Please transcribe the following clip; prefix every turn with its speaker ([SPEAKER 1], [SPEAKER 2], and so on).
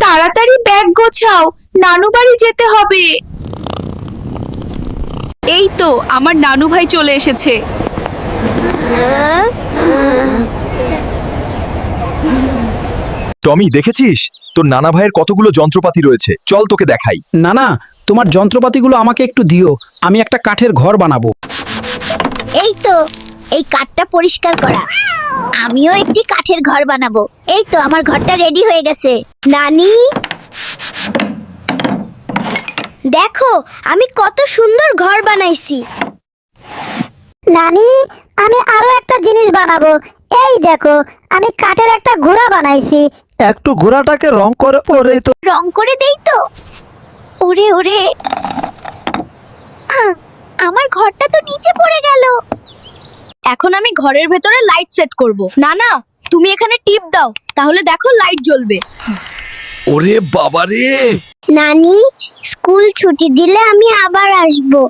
[SPEAKER 1] তাড়াতাড়ি ব্যাগ গোছাও, নানু বাড়ি যেতে হবে। এই তো আমার নানু ভাই চলে এসেছে।
[SPEAKER 2] টমি, দেখেছিস তোর নানা ভাইয়ের কতগুলো যন্ত্রপাতি রয়েছে, চল তোকে দেখাই।
[SPEAKER 3] না না, তোমার যন্ত্রপাতিগুলো আমাকে একটু দিও, আমি একটা কাঠের ঘর বানাবো।
[SPEAKER 4] এই তো, এই কাঠটা পরিষ্কার করা। আমিও একটি কাঠের ঘর বানাবো। এই তো আমার ঘরটা রেডি হয়ে গেছে। নানি, দেখো আমি কত সুন্দর ঘর বানাইছি। নানি, আমি আরো একটা জিনিস বানাবো। এই দেখো, আমি কাঠের একটা ঘোড়া বানাইছি।
[SPEAKER 5] একটু ঘোড়াটাকে রং করে পরে তো।
[SPEAKER 4] রং করে দেই তো। ওরে ওরে, আমার ঘরটা তো নিচে পড়ে গেল।
[SPEAKER 1] এখন আমি ঘরের ভেতরে লাইট সেট করব। না না, তুমি এখানে টিপ দাও, তাহলে দেখো লাইট জ্বলবে।
[SPEAKER 2] ওরে বাবা রে!
[SPEAKER 4] নানি, স্কুল ছুটি দিলে আমি আবার আসবো।